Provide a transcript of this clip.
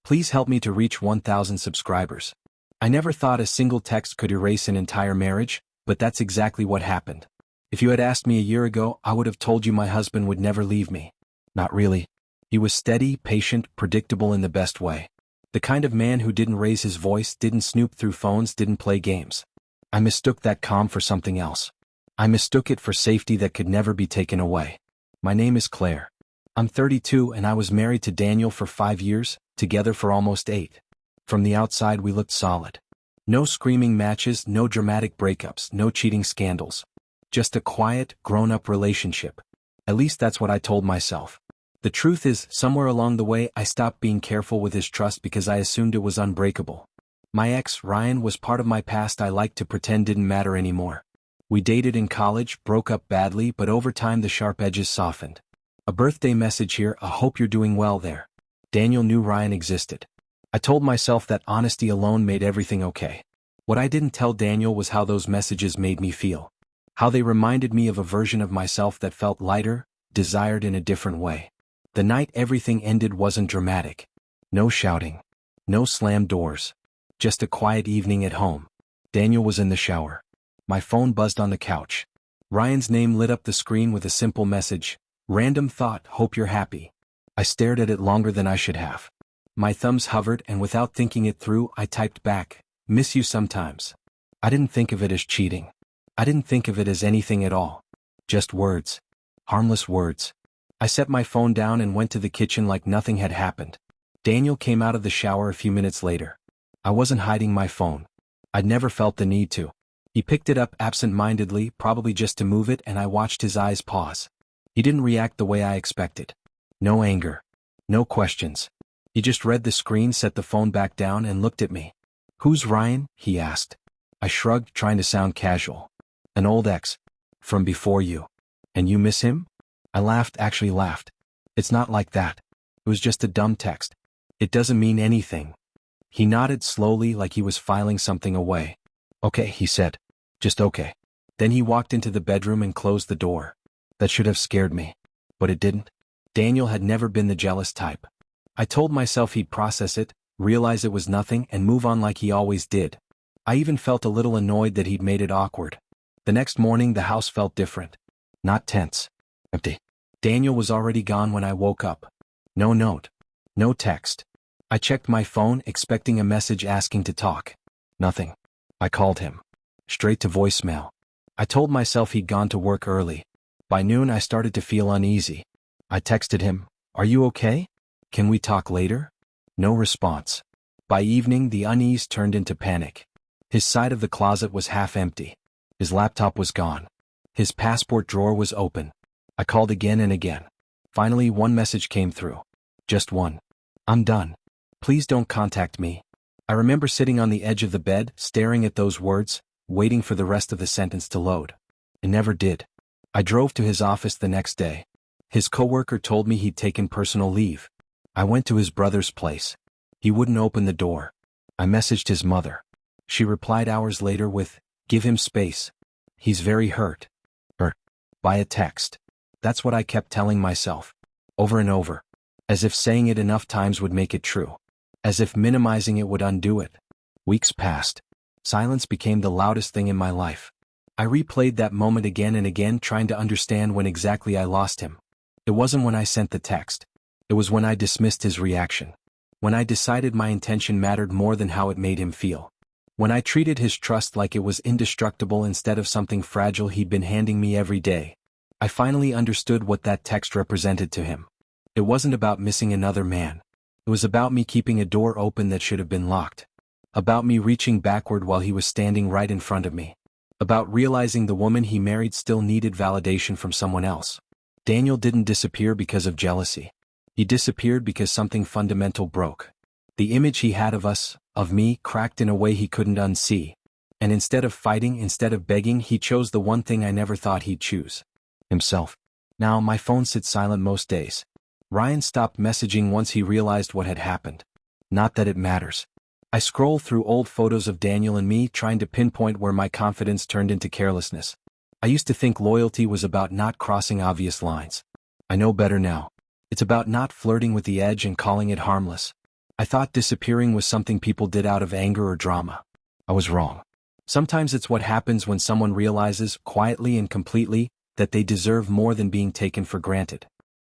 Please help me to reach 1,000 subscribers. I never thought a single text could erase an entire marriage, but that's exactly what happened. If you had asked me a year ago, I would have told you my husband would never leave me. Not really. He was steady, patient, predictable in the best way. The kind of man who didn't raise his voice, didn't snoop through phones, didn't play games. I mistook that calm for something else. I mistook it for safety that could never be taken away. My name is Claire. I'm 32 and I was married to Daniel for 5 years, together for almost 8. From the outside we looked solid. No screaming matches, no dramatic breakups, no cheating scandals. Just a quiet, grown-up relationship. At least that's what I told myself. The truth is, somewhere along the way I stopped being careful with his trust because I assumed it was unbreakable. My ex, Ryan, was part of my past I liked to pretend didn't matter anymore. We dated in college, broke up badly, but over time the sharp edges softened. A birthday message here, a hope you're doing well there. Daniel knew Ryan existed. I told myself that honesty alone made everything okay. What I didn't tell Daniel was how those messages made me feel. How they reminded me of a version of myself that felt lighter, desired in a different way. The night everything ended wasn't dramatic. No shouting. No slammed doors. Just a quiet evening at home. Daniel was in the shower. My phone buzzed on the couch. Ryan's name lit up the screen with a simple message. Random thought, hope you're happy. I stared at it longer than I should have. My thumbs hovered and without thinking it through, I typed back, miss you sometimes. I didn't think of it as cheating. I didn't think of it as anything at all. Just words. Harmless words. I set my phone down and went to the kitchen like nothing had happened. Daniel came out of the shower a few minutes later. I wasn't hiding my phone. I'd never felt the need to. He picked it up absent-mindedly, probably just to move it, and I watched his eyes pause. He didn't react the way I expected. No anger. No questions. He just read the screen, set the phone back down, and looked at me. Who's Ryan? He asked. I shrugged, trying to sound casual. An old ex. From before you. And you miss him? I laughed, actually laughed. It's not like that. It was just a dumb text. It doesn't mean anything. He nodded slowly like he was filing something away. Okay, he said. Just okay. Then he walked into the bedroom and closed the door. That should have scared me. But it didn't. Daniel had never been the jealous type. I told myself he'd process it, realize it was nothing, and move on like he always did. I even felt a little annoyed that he'd made it awkward. The next morning the house felt different. Not tense. Empty. Daniel was already gone when I woke up. No note. No text. I checked my phone, expecting a message asking to talk. Nothing. I called him. Straight to voicemail. I told myself he'd gone to work early. By noon I started to feel uneasy. I texted him, "Are you okay? Can we talk later?" No response. By evening the unease turned into panic. His side of the closet was half empty. His laptop was gone. His passport drawer was open. I called again and again. Finally one message came through. Just one. I'm done. Please don't contact me. I remember sitting on the edge of the bed, staring at those words, waiting for the rest of the sentence to load. It never did. I drove to his office the next day. His coworker told me he'd taken personal leave. I went to his brother's place. He wouldn't open the door. I messaged his mother. She replied hours later with, "Give him space. He's very hurt." Hurt. By a text. That's what I kept telling myself. Over and over. As if saying it enough times would make it true. As if minimizing it would undo it. Weeks passed. Silence became the loudest thing in my life. I replayed that moment again and again, trying to understand when exactly I lost him. It wasn't when I sent the text. It was when I dismissed his reaction. When I decided my intention mattered more than how it made him feel. When I treated his trust like it was indestructible instead of something fragile he'd been handing me every day. I finally understood what that text represented to him. It wasn't about missing another man. It was about me keeping a door open that should have been locked. About me reaching backward while he was standing right in front of me. About realizing the woman he married still needed validation from someone else. Daniel didn't disappear because of jealousy. He disappeared because something fundamental broke. The image he had of us, of me, cracked in a way he couldn't unsee. And instead of fighting, instead of begging, he chose the one thing I never thought he'd choose. Himself. Now my phone sits silent most days. Ryan stopped messaging once he realized what had happened. Not that it matters. I scroll through old photos of Daniel and me, trying to pinpoint where my confidence turned into carelessness. I used to think loyalty was about not crossing obvious lines. I know better now. It's about not flirting with the edge and calling it harmless. I thought disappearing was something people did out of anger or drama. I was wrong. Sometimes it's what happens when someone realizes, quietly and completely, that they deserve more than being taken for granted.